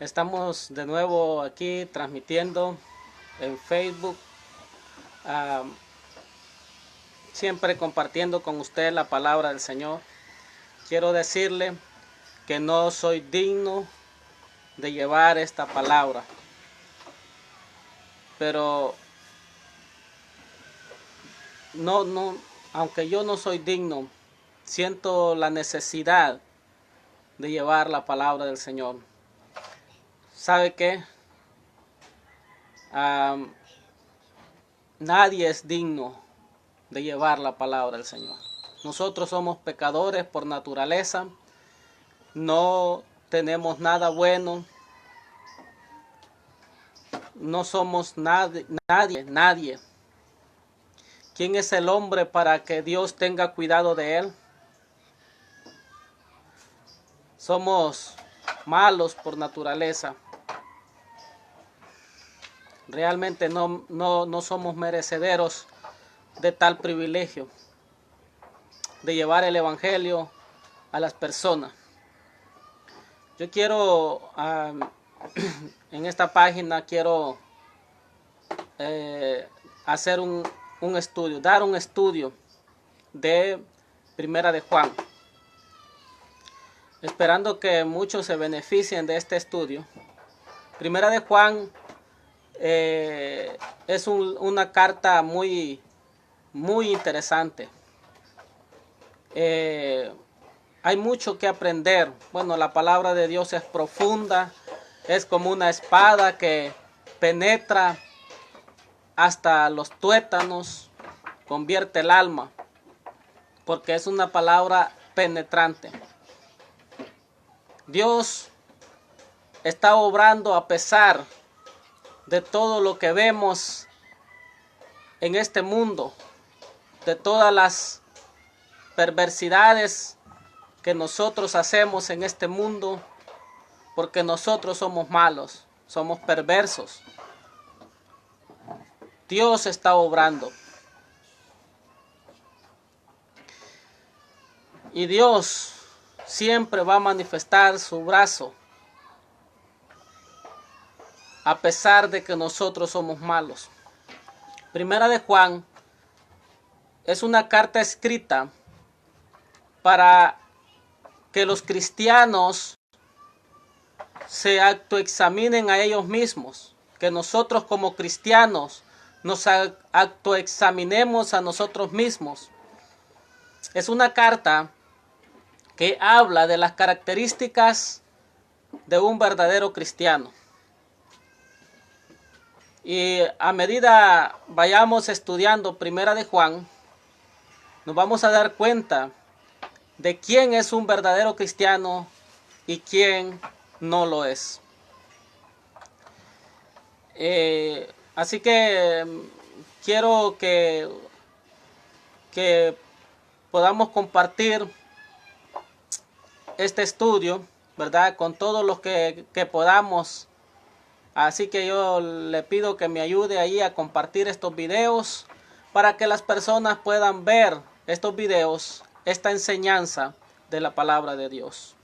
Estamos de nuevo aquí transmitiendo en Facebook, siempre compartiendo con usted la palabra del Señor. Quiero decirle que no soy digno de llevar esta palabra, pero aunque yo no soy digno, siento la necesidad de llevar la palabra del Señor. ¿Sabe qué? Nadie es digno de llevar la palabra del Señor. Nosotros somos pecadores por naturaleza, no tenemos nada bueno, no somos nadie. ¿Quién es el hombre para que Dios tenga cuidado de él? Somos malos por naturaleza. Realmente no somos merecederos de tal privilegio, de llevar el evangelio a las personas. Yo quiero, en esta página quiero hacer un estudio, dar un estudio de Primera de Juan, esperando que muchos se beneficien de este estudio. Primera de Juan es una carta muy interesante. Hay mucho que aprender. Bueno, la palabra de Dios es profunda, es como una espada que penetra hasta los tuétanos, convierte el alma, porque es una palabra penetrante. Dios está obrando a pesar de todo lo que vemos en este mundo, de todas las perversidades que nosotros hacemos en este mundo, porque nosotros somos malos, somos perversos. Dios está obrando. Y Dios siempre va a manifestar su brazo, a pesar de que nosotros somos malos. Primera de Juan es una carta escrita para que los cristianos se autoexaminen a ellos mismos, que nosotros como cristianos nos autoexaminemos a nosotros mismos. Es una carta que habla de las características de un verdadero cristiano. Y a medida vayamos estudiando Primera de Juan, nos vamos a dar cuenta de quién es un verdadero cristiano y quién no lo es. Así que quiero que podamos compartir este estudio, ¿verdad?, con todos los que podamos. Así que yo le pido que me ayude ahí a compartir estos videos para que las personas puedan ver estos videos, esta enseñanza de la palabra de Dios.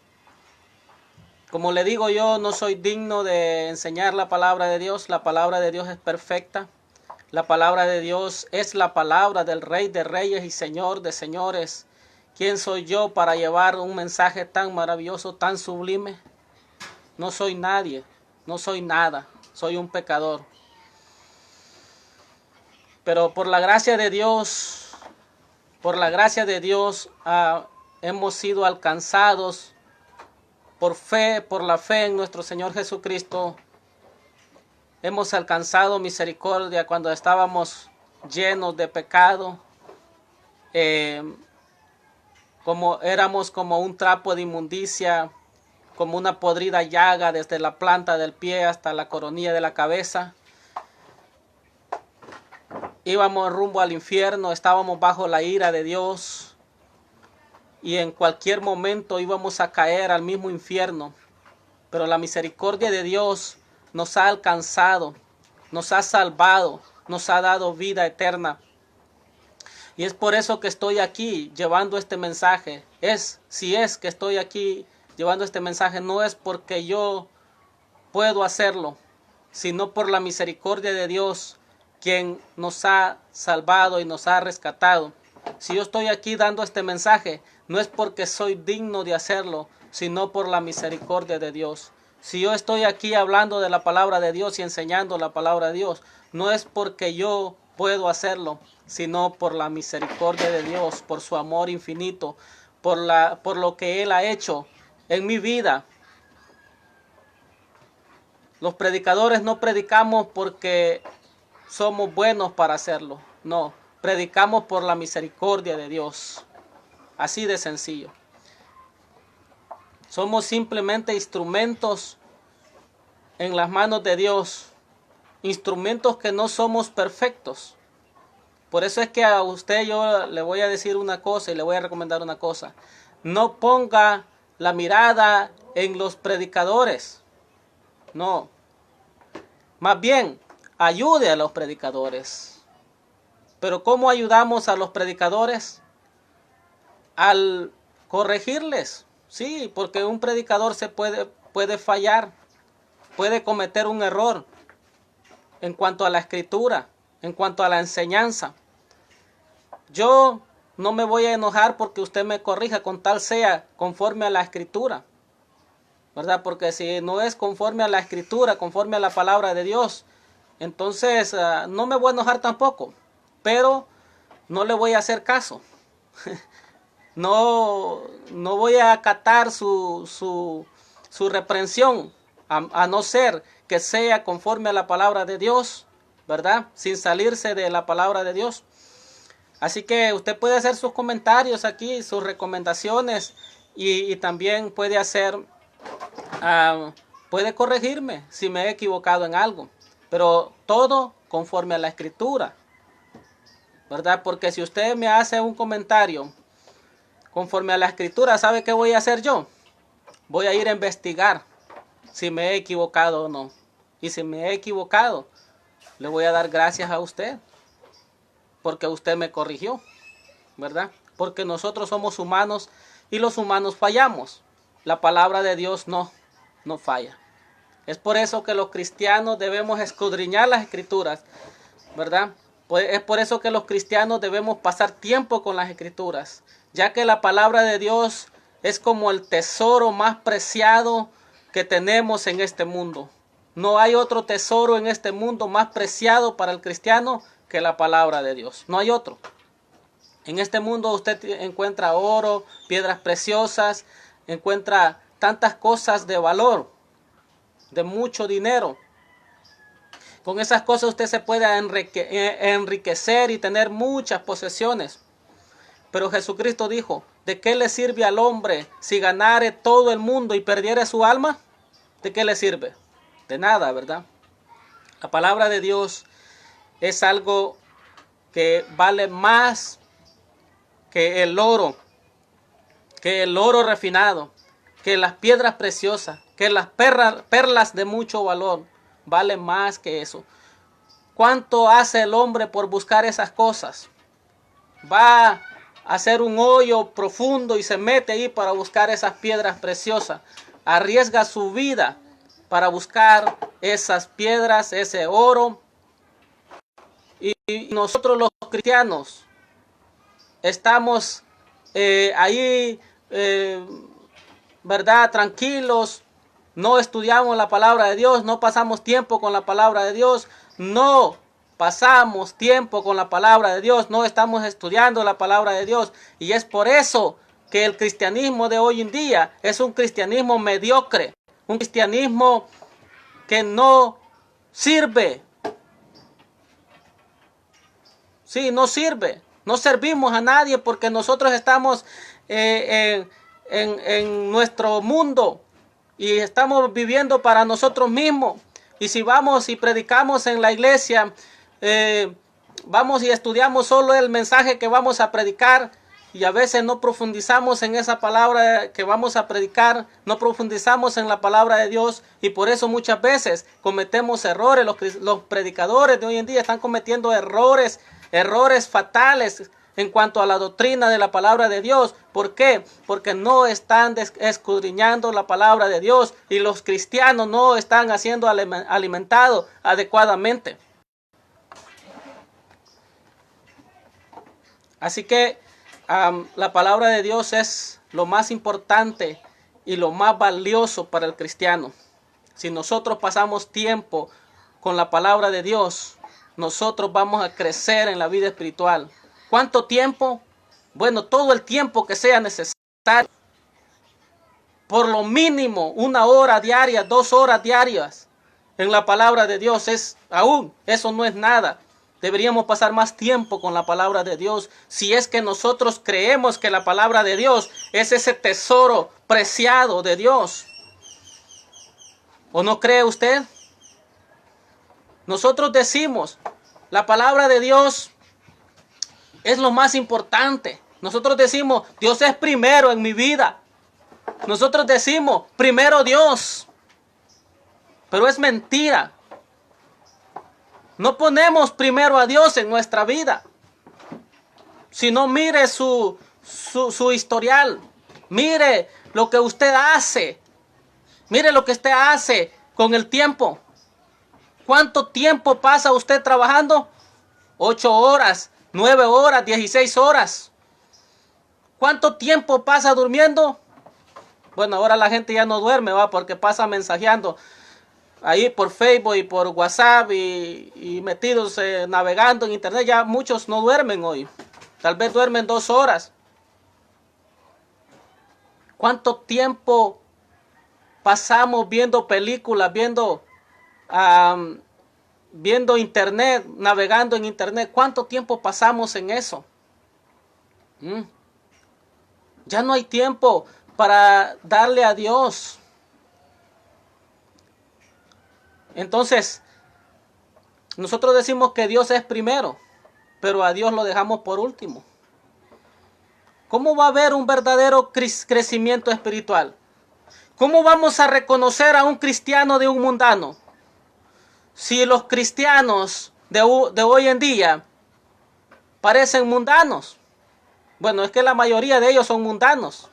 Como le digo, yo no soy digno de enseñar la palabra de Dios. La palabra de Dios es perfecta. La palabra de Dios es la palabra del Rey de Reyes y Señor de Señores. ¿Quién soy yo para llevar un mensaje tan maravilloso, tan sublime? No soy nadie, no soy nada, soy un pecador. Pero por la gracia de Dios, hemos sido alcanzados por la fe en nuestro Señor Jesucristo. Hemos alcanzado misericordia cuando estábamos llenos de pecado. Como éramos como un trapo de inmundicia, como una podrida llaga desde la planta del pie hasta la coronilla de la cabeza. Íbamos rumbo al infierno, estábamos bajo la ira de Dios y en cualquier momento íbamos a caer al mismo infierno. Pero la misericordia de Dios nos ha alcanzado, nos ha salvado, nos ha dado vida eterna. Y es por eso que estoy aquí llevando este mensaje. Si es que estoy aquí llevando este mensaje, no es porque yo puedo hacerlo, sino por la misericordia de Dios, quien nos ha salvado y nos ha rescatado. Si yo estoy aquí dando este mensaje, no es porque soy digno de hacerlo, sino por la misericordia de Dios. Si yo estoy aquí hablando de la palabra de Dios y enseñando la palabra de Dios, no es porque yo puedo hacerlo, sino por la misericordia de Dios, por su amor infinito, por lo que Él ha hecho en mi vida. Los predicadores no predicamos porque somos buenos para hacerlo. No, predicamos por la misericordia de Dios. Así de sencillo. Somos simplemente instrumentos en las manos de Dios. Instrumentos que no somos perfectos. Por eso es que a usted yo le voy a decir una cosa y le voy a recomendar una cosa. No ponga la mirada en los predicadores. No. Más bien, ayude a los predicadores. Pero ¿cómo ayudamos a los predicadores? Al corregirles. Sí, porque un predicador se puede fallar. Puede cometer un error en cuanto a la escritura, en cuanto a la enseñanza. Yo no me voy a enojar porque usted me corrija, con tal sea conforme a la escritura, ¿verdad? Porque si no es conforme a la escritura, conforme a la palabra de Dios, entonces no me voy a enojar tampoco, pero no le voy a hacer caso. No voy a acatar su reprensión, a no ser que sea conforme a la palabra de Dios, ¿verdad? Sin salirse de la palabra de Dios. Así que usted puede hacer sus comentarios aquí, sus recomendaciones y también puede puede corregirme si me he equivocado en algo. Pero todo conforme a la escritura, ¿verdad? Porque si usted me hace un comentario conforme a la escritura, ¿sabe qué voy a hacer yo? Voy a ir a investigar si me he equivocado o no. Y si me he equivocado, le voy a dar gracias a usted, porque usted me corrigió, ¿verdad? Porque nosotros somos humanos y los humanos fallamos. La palabra de Dios no falla. Es por eso que los cristianos debemos escudriñar las escrituras, ¿verdad? Es por eso que los cristianos debemos pasar tiempo con las escrituras, ya que la palabra de Dios es como el tesoro más preciado que tenemos en este mundo. No hay otro tesoro en este mundo más preciado para el cristiano que la palabra de Dios. No hay otro. En este mundo usted encuentra oro, piedras preciosas, encuentra tantas cosas de valor, de mucho dinero. Con esas cosas usted se puede enriquecer y tener muchas posesiones. Pero Jesucristo dijo, ¿de qué le sirve al hombre si ganare todo el mundo y perdiere su alma? ¿De qué le sirve? De nada, ¿verdad? La palabra de Dios es algo que vale más que el oro refinado, que las piedras preciosas, que las perlas de mucho valor. Vale más que eso. ¿Cuánto hace el hombre por buscar esas cosas? Va a hacer un hoyo profundo y se mete ahí para buscar esas piedras preciosas. Arriesga su vida para buscar esas piedras, ese oro. Y nosotros los cristianos estamos ahí, ¿verdad? Tranquilos. No estudiamos la palabra de Dios, no pasamos tiempo con la palabra de Dios, no pasamos tiempo con la palabra de Dios, no estamos estudiando la palabra de Dios. Y es por eso que el cristianismo de hoy en día es un cristianismo mediocre, un cristianismo que no sirve. Sí, no sirve. No servimos a nadie porque nosotros estamos en nuestro mundo y estamos viviendo para nosotros mismos. Y si vamos y predicamos en la iglesia, vamos y estudiamos solo el mensaje que vamos a predicar y a veces no profundizamos en esa palabra que vamos a predicar, no profundizamos en la palabra de Dios y por eso muchas veces cometemos errores. Los predicadores de hoy en día están cometiendo errores fatales, en cuanto a la doctrina de la palabra de Dios. ¿Por qué? Porque no están escudriñando la palabra de Dios y los cristianos no están siendo alimentados adecuadamente. Así que la palabra de Dios es lo más importante y lo más valioso para el cristiano. Si nosotros pasamos tiempo con la palabra de Dios, nosotros vamos a crecer en la vida espiritual. ¿Cuánto tiempo? Bueno, todo el tiempo que sea necesario. Por lo mínimo, 1 hora diaria, 2 horas diarias en la palabra de Dios. Eso no es nada. Deberíamos pasar más tiempo con la palabra de Dios si es que nosotros creemos que la palabra de Dios es ese tesoro preciado de Dios. ¿O no cree usted? Nosotros decimos, la palabra de Dios es lo más importante. Nosotros decimos, Dios es primero en mi vida. Nosotros decimos, primero Dios. Pero es mentira. No ponemos primero a Dios en nuestra vida. Si no, mire su historial. Mire lo que usted hace. Mire lo que usted hace con el tiempo. ¿Cuánto tiempo pasa usted trabajando? 8 horas, 9 horas, 16 horas. ¿Cuánto tiempo pasa durmiendo? Bueno, ahora la gente ya no duerme, porque pasa mensajeando ahí por Facebook y por WhatsApp y metidos navegando en internet. Ya muchos no duermen hoy. Tal vez duermen 2 horas. ¿Cuánto tiempo pasamos viendo películas, viendo internet, navegando en internet? ¿Cuánto tiempo pasamos en eso? Ya no hay tiempo para darle a Dios. Entonces, nosotros decimos que Dios es primero, pero a Dios lo dejamos por último. ¿Cómo va a haber un verdadero crecimiento espiritual? ¿Cómo vamos a reconocer a un cristiano de un mundano? Si los cristianos de hoy en día parecen mundanos. Bueno, es que la mayoría de ellos son mundanos.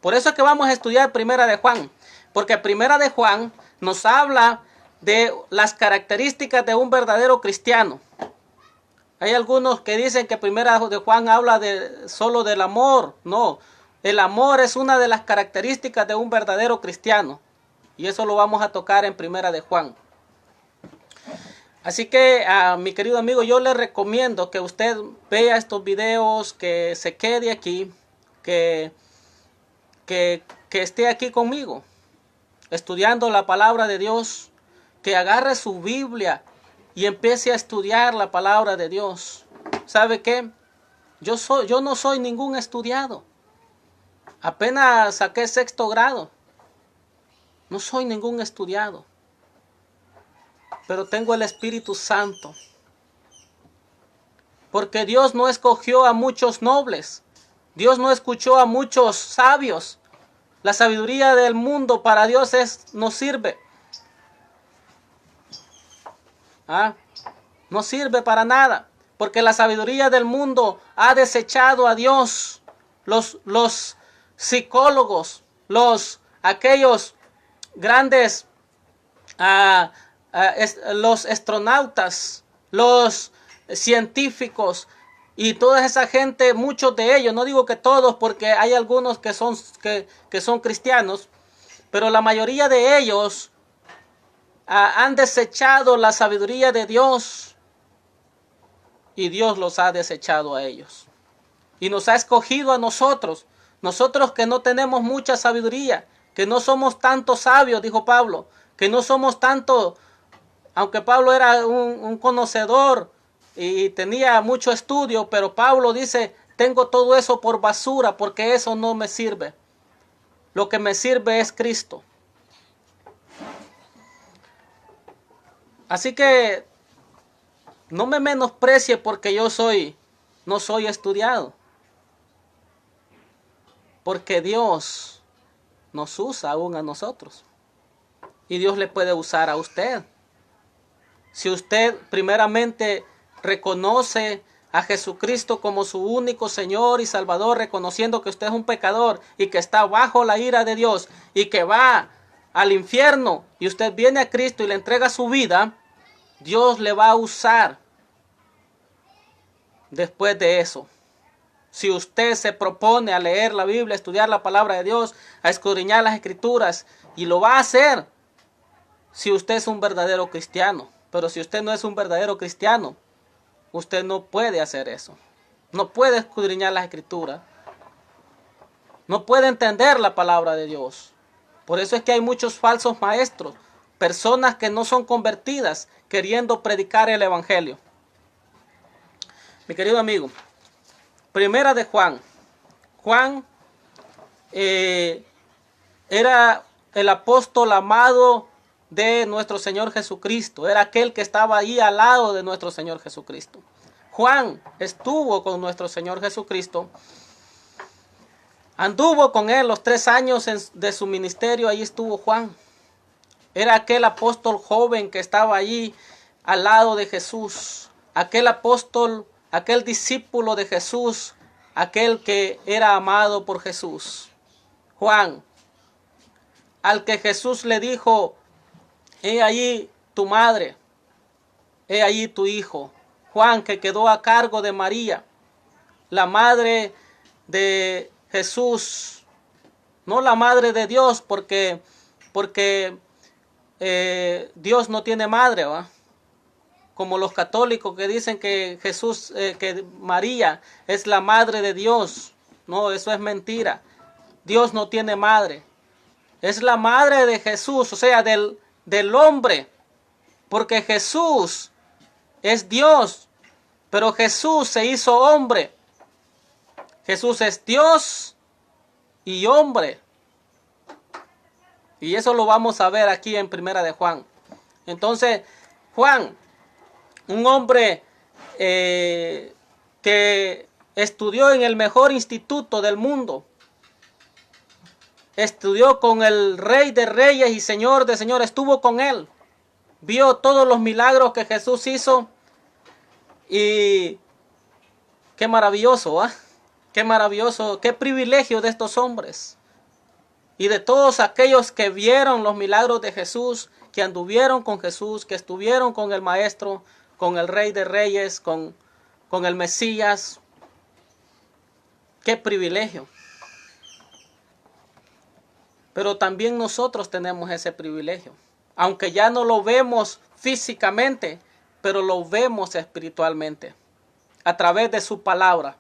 Por eso es que vamos a estudiar Primera de Juan. Porque Primera de Juan nos habla de las características de un verdadero cristiano. Hay algunos que dicen que Primera de Juan habla solo del amor. No, el amor es una de las características de un verdadero cristiano. Y eso lo vamos a tocar en Primera de Juan. Así que, mi querido amigo, yo le recomiendo que usted vea estos videos, que se quede aquí, que esté aquí conmigo, estudiando la palabra de Dios, que agarre su Biblia y empiece a estudiar la palabra de Dios. ¿Sabe qué? Yo no soy ningún estudiado. Apenas saqué 6º grado. No soy ningún estudiado. Pero tengo el Espíritu Santo. Porque Dios no escogió a muchos nobles. Dios no escuchó a muchos sabios. La sabiduría del mundo para Dios no sirve. No sirve para nada. Porque la sabiduría del mundo ha desechado a Dios. Los psicólogos, aquellos grandes los astronautas, los científicos y toda esa gente, muchos de ellos, no digo que todos porque hay algunos que son cristianos, pero la mayoría de ellos han desechado la sabiduría de Dios y Dios los ha desechado a ellos y nos ha escogido a nosotros que no tenemos mucha sabiduría, que no somos tanto sabios, dijo Pablo, que no somos tanto. Aunque Pablo era un conocedor y tenía mucho estudio, pero Pablo dice, tengo todo eso por basura porque eso no me sirve. Lo que me sirve es Cristo. Así que no me menosprecie porque no soy estudiado. Porque Dios nos usa aún a nosotros. Y Dios le puede usar a usted. Si usted primeramente reconoce a Jesucristo como su único Señor y Salvador, reconociendo que usted es un pecador y que está bajo la ira de Dios y que va al infierno, y usted viene a Cristo y le entrega su vida, Dios le va a usar después de eso. Si usted se propone a leer la Biblia, a estudiar la palabra de Dios, a escudriñar las Escrituras, y lo va a hacer si usted es un verdadero cristiano. Pero si usted no es un verdadero cristiano, usted no puede hacer eso. No puede escudriñar las Escrituras. No puede entender la palabra de Dios. Por eso es que hay muchos falsos maestros, personas que no son convertidas, queriendo predicar el Evangelio. Mi querido amigo, Primera de Juan. Juan era el apóstol amado de nuestro Señor Jesucristo. Era aquel que estaba ahí al lado de nuestro Señor Jesucristo. Juan estuvo con nuestro Señor Jesucristo. Anduvo con él los 3 años de su ministerio. Ahí estuvo Juan. Era aquel apóstol joven que estaba allí al lado de Jesús. Aquel apóstol, aquel discípulo de Jesús, aquel que era amado por Jesús. Juan, al que Jesús le dijo: he allí tu madre, he allí tu hijo. Juan, que quedó a cargo de María, la madre de Jesús, no la madre de Dios, porque Dios no tiene madre, ¿va? Como los católicos que dicen que que María es la madre de Dios. No, eso es mentira. Dios no tiene madre. Es la madre de Jesús, o sea, del hombre. Porque Jesús es Dios, pero Jesús se hizo hombre. Jesús es Dios y hombre. Y eso lo vamos a ver aquí en Primera de Juan. Entonces, Juan, un hombre que estudió en el mejor instituto del mundo, estudió con el Rey de Reyes y Señor de Señores, estuvo con él, vio todos los milagros que Jesús hizo, y qué maravilloso, ¿ah? Qué maravilloso, qué privilegio de estos hombres y de todos aquellos que vieron los milagros de Jesús, que anduvieron con Jesús, que estuvieron con el Maestro, con el Rey de Reyes, con el Mesías. Qué privilegio. Pero también nosotros tenemos ese privilegio, aunque ya no lo vemos físicamente, pero lo vemos espiritualmente, a través de su palabra.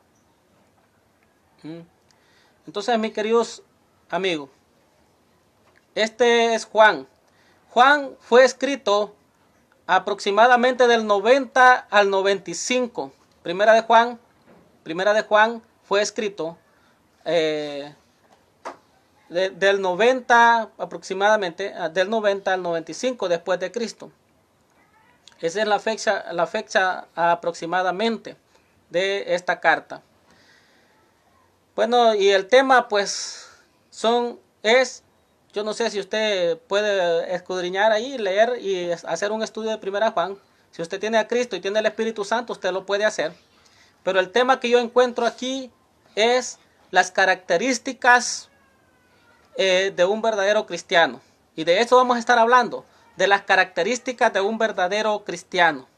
Entonces, mis queridos amigos, este es Juan. Juan fue escrito aproximadamente del 90 al 95. Primera de Juan fue escrito del 90 aproximadamente, del 90 al 95 después de Cristo. Esa es la fecha aproximadamente de esta carta. Bueno, y el tema pues yo no sé si usted puede escudriñar ahí, leer y hacer un estudio de Primera Juan. Si usted tiene a Cristo y tiene el Espíritu Santo, usted lo puede hacer. Pero el tema que yo encuentro aquí es las características de un verdadero cristiano. Y de eso vamos a estar hablando, de las características de un verdadero cristiano.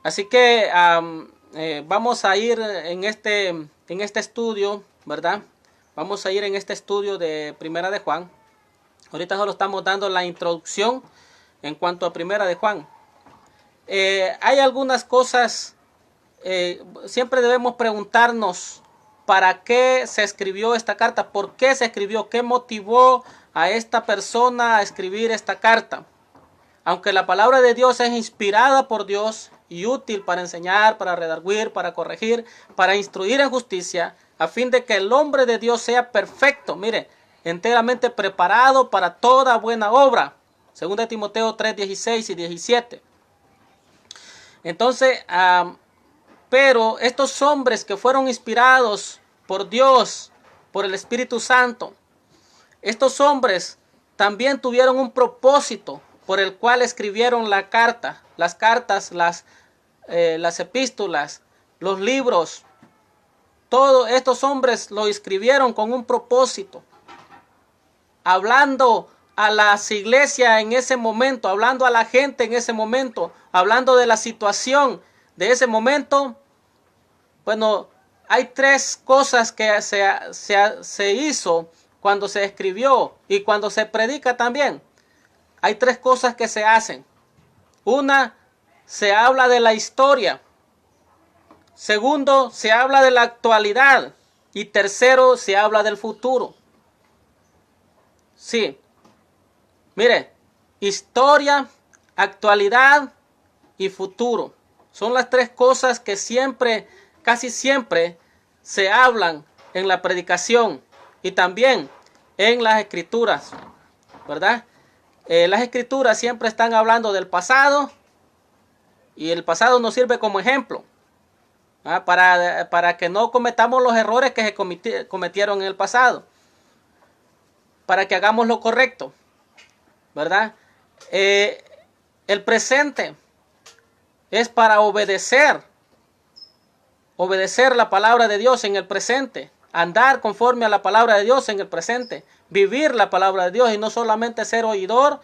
Así que vamos a ir en este estudio, ¿verdad? Vamos a ir en este estudio de Primera de Juan. Ahorita solo estamos dando la introducción en cuanto a Primera de Juan. Hay algunas cosas, siempre debemos preguntarnos para qué se escribió esta carta, por qué se escribió, qué motivó a esta persona a escribir esta carta. Aunque la palabra de Dios es inspirada por Dios y útil para enseñar, para redarguir, para corregir, para instruir en justicia, a fin de que el hombre de Dios sea perfecto, mire, enteramente preparado para toda buena obra. 2 Timoteo 3, 16 y 17. Entonces, pero estos hombres que fueron inspirados por Dios, por el Espíritu Santo, estos hombres también tuvieron un propósito. por el cual escribieron la carta, las cartas, las epístolas, los libros. Todos estos hombres lo escribieron con un propósito, hablando a las iglesias en ese momento, hablando a la gente en ese momento, hablando de la situación de ese momento. Bueno, hay tres cosas que se hizo cuando se escribió y cuando se predica también. Hay tres cosas que se hacen. Una, se habla de la historia. Segundo, se habla de la actualidad. Y tercero, se habla del futuro. Sí. Mire, historia, actualidad y futuro. Son las tres cosas que siempre, casi siempre, se hablan en la predicación y también en las escrituras, ¿verdad? Las escrituras siempre están hablando del pasado y el pasado nos sirve como ejemplo, ¿ah? Para que no cometamos los errores que se cometieron en el pasado, para que hagamos lo correcto, ¿verdad? El presente es para obedecer la palabra de Dios en el presente, andar conforme a la palabra de Dios en el presente, vivir la palabra de Dios y no solamente ser oidor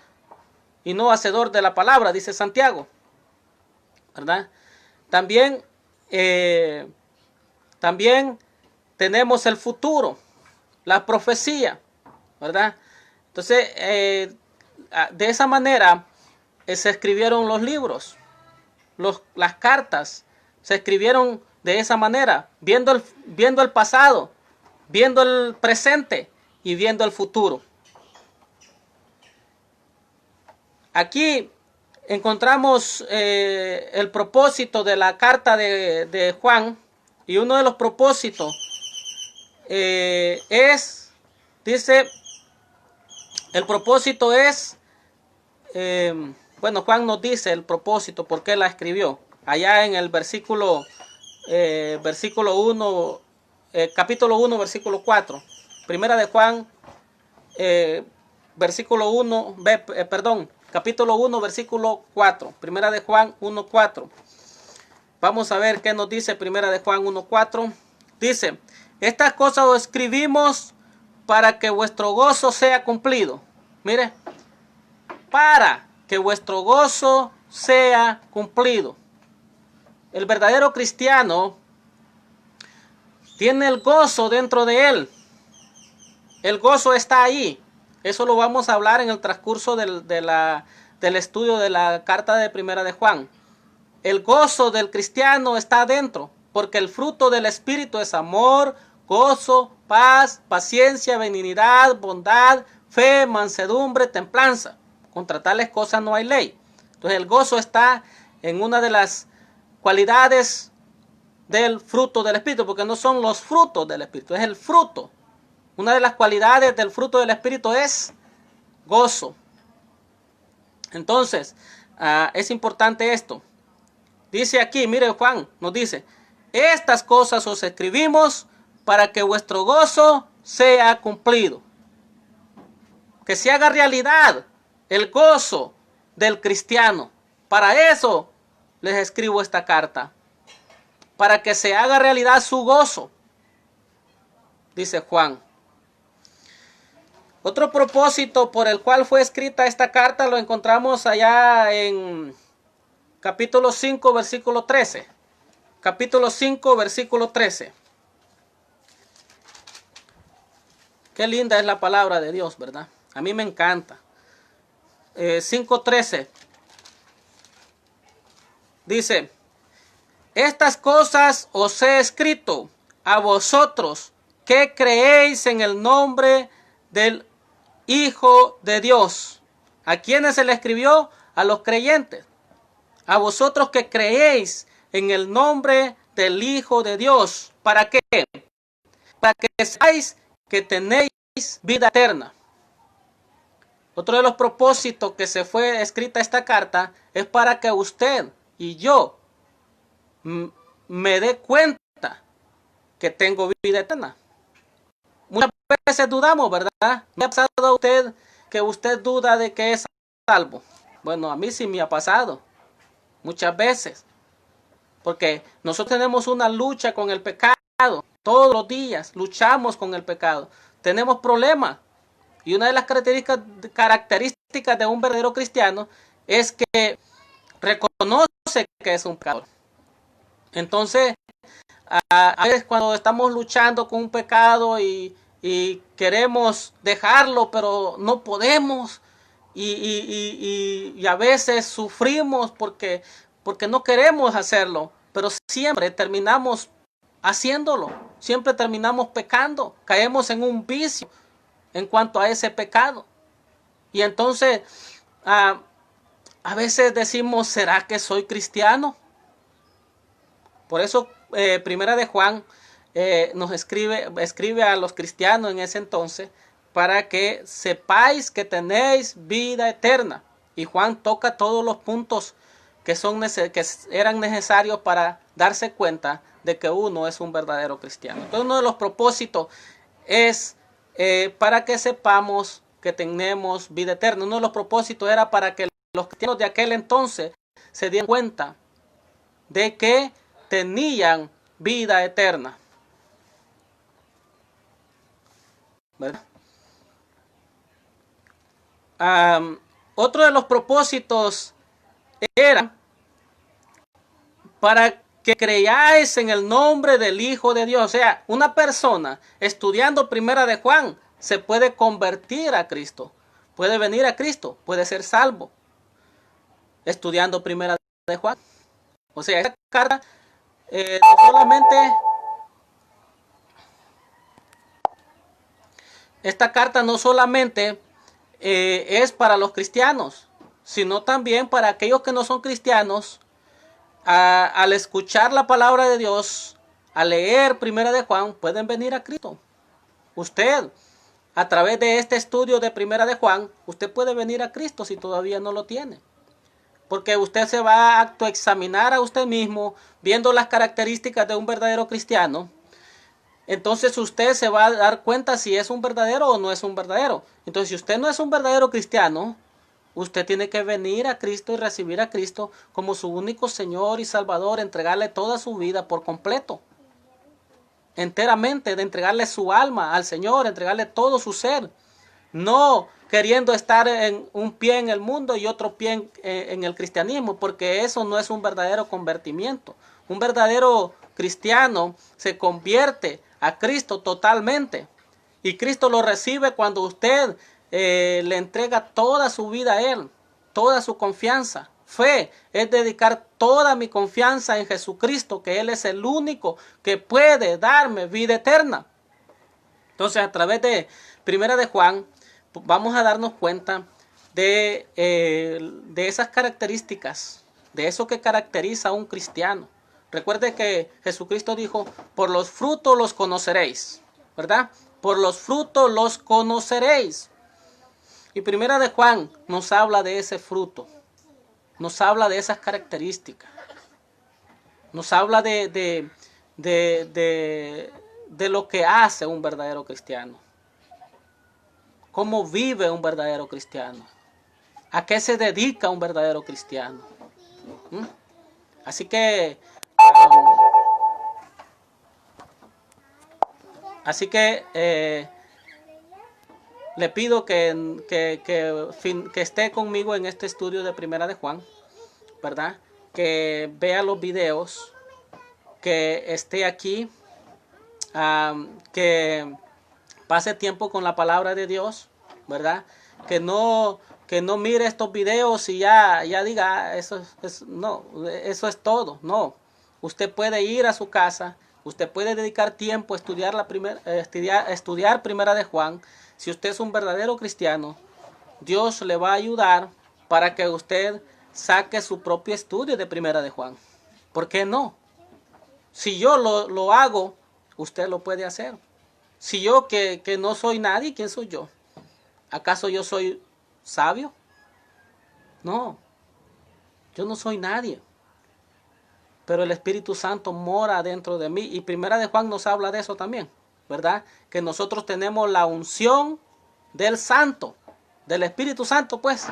y no hacedor de la palabra, dice Santiago, ¿verdad? También tenemos el futuro, la profecía, ¿verdad? Entonces, de esa manera se escribieron los libros, las cartas se escribieron de esa manera, viendo el pasado, viendo el presente y viendo el futuro. Aquí encontramos el propósito de la carta de Juan, y uno de los propósitos el propósito es, Juan nos dice el propósito, por qué la escribió. Allá en el versículo 1, capítulo 1, versículo 4. Primera de Juan, capítulo 1, versículo 4. Primera de Juan 1, 4. Vamos a ver qué nos dice Primera de Juan 1, 4. Dice, estas cosas os escribimos para que vuestro gozo sea cumplido. Mire, para que vuestro gozo sea cumplido. El verdadero cristiano tiene el gozo dentro de él. El gozo está ahí. Eso lo vamos a hablar en el transcurso del estudio de la carta de Primera de Juan. El gozo del cristiano está dentro, porque el fruto del Espíritu es amor, gozo, paz, paciencia, benignidad, bondad, fe, mansedumbre, templanza. Contra tales cosas no hay ley. Entonces el gozo está en una de las cualidades del fruto del Espíritu, porque no son los frutos del Espíritu, es el fruto. Una de las cualidades del fruto del Espíritu es gozo. Entonces, es importante esto. Dice aquí, mire, Juan nos dice, estas cosas os escribimos para que vuestro gozo sea cumplido. Que se haga realidad el gozo del cristiano. Para eso les escribo esta carta, para que se haga realidad su gozo, dice Juan. Otro propósito por el cual fue escrita esta carta lo encontramos allá en capítulo 5, versículo 13. Capítulo 5, versículo 13. Qué linda es la palabra de Dios, ¿verdad? A mí me encanta. 5:13. Dice, estas cosas os he escrito a vosotros que creéis en el nombre del Hijo de Dios. ¿A quiénes se le escribió? A los creyentes. A vosotros que creéis en el nombre del Hijo de Dios. ¿Para qué? Para que sepáis que tenéis vida eterna. Otro de los propósitos que se fue escrita esta carta es para que usted y yo me dé cuenta que tengo vida eterna. Muchas veces dudamos, ¿verdad? ¿No ha pasado a usted que usted duda de que es salvo? Bueno, a mí sí me ha pasado muchas veces, porque nosotros tenemos una lucha con el pecado. Todos los días luchamos con el pecado. Tenemos problemas. Y una de las características de un verdadero cristiano es que reconoce que es un pecador. Entonces, a veces cuando estamos luchando con un pecado y queremos dejarlo, pero no podemos, y a veces sufrimos porque no queremos hacerlo, pero siempre terminamos haciéndolo, siempre terminamos pecando, caemos en un vicio en cuanto a ese pecado. Y entonces a veces decimos, ¿será que soy cristiano? Por eso Primera de Juan nos escribe a los cristianos en ese entonces para que sepáis que tenéis vida eterna. Y Juan toca todos los puntos que eran necesarios para darse cuenta de que uno es un verdadero cristiano. Entonces uno de los propósitos es para que sepamos que tenemos vida eterna. Uno de los propósitos era para que los cristianos de aquel entonces se dieran cuenta de que tenían vida eterna. ¿Verdad? Otro de los propósitos era para que creáis en el nombre del Hijo de Dios. O sea, una persona estudiando Primera de Juan se puede convertir a Cristo, puede venir a Cristo, puede ser salvo estudiando Primera de Juan. O sea, esta carta no solamente es para los cristianos, sino también para aquellos que no son cristianos. Al escuchar la palabra de Dios, al leer Primera de Juan, pueden venir a Cristo. Usted, a través de este estudio de Primera de Juan, usted puede venir a Cristo si todavía no lo tiene. Porque usted se va a autoexaminar a usted mismo, viendo las características de un verdadero cristiano. Entonces usted se va a dar cuenta si es un verdadero o no es un verdadero. Entonces, si usted no es un verdadero cristiano, usted tiene que venir a Cristo y recibir a Cristo como su único Señor y Salvador, entregarle toda su vida por completo, enteramente, de entregarle su alma al Señor, entregarle todo su ser, no queriendo estar en un pie en el mundo y otro pie en el cristianismo, porque eso no es un verdadero convertimiento. Un verdadero cristiano se convierte a Cristo totalmente, y Cristo lo recibe cuando usted le entrega toda su vida a Él, toda su confianza. Fe es dedicar toda mi confianza en Jesucristo, que Él es el único que puede darme vida eterna. Entonces, a través de Primera de Juan, vamos a darnos cuenta de esas características, de eso que caracteriza a un cristiano. Recuerde que Jesucristo dijo, por los frutos los conoceréis, ¿verdad? Por los frutos los conoceréis. Y Primera de Juan nos habla de ese fruto, nos habla de esas características, nos habla de lo que hace un verdadero cristiano, cómo vive un verdadero cristiano, a qué se dedica un verdadero cristiano. Así que le pido que esté conmigo en este estudio de Primera de Juan, ¿verdad? Que vea los videos, que esté aquí, que pase tiempo con la palabra de Dios, ¿verdad? Que no mire estos videos y ya diga, eso es todo. No, usted puede ir a su casa, usted puede dedicar tiempo a estudiar Primera de Juan. Si usted es un verdadero cristiano, Dios le va a ayudar para que usted saque su propio estudio de Primera de Juan. ¿Por qué no? Si yo lo hago, usted lo puede hacer. Si yo que no soy nadie, ¿quién soy yo? ¿Acaso yo soy sabio? No, yo no soy nadie. Pero el Espíritu Santo mora dentro de mí. Y Primera de Juan nos habla de eso también, ¿verdad? Que nosotros tenemos la unción del Santo, del Espíritu Santo, pues,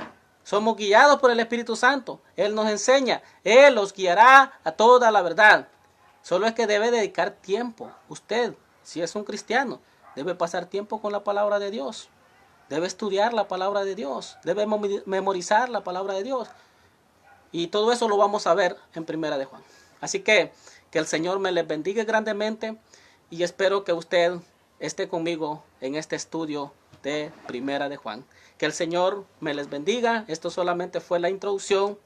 Somos guiados por el Espíritu Santo. Él nos enseña. Él los guiará a toda la verdad. Solo es que debe dedicar tiempo. Usted, si es un cristiano, debe pasar tiempo con la palabra de Dios. Debe estudiar la palabra de Dios. Debe memorizar la palabra de Dios. Y todo eso lo vamos a ver en Primera de Juan. Así que el Señor me les bendiga grandemente. Y espero que usted esté conmigo en este estudio de Primera de Juan. Que el Señor me les bendiga. Esto solamente fue la introducción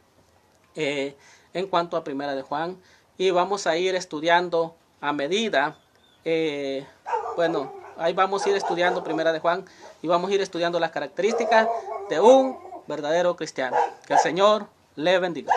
en cuanto a Primera de Juan. Y vamos a ir estudiando a medida. Ahí vamos a ir estudiando Primera de Juan. Y vamos a ir estudiando las características de un verdadero cristiano. Que el Señor le bendiga.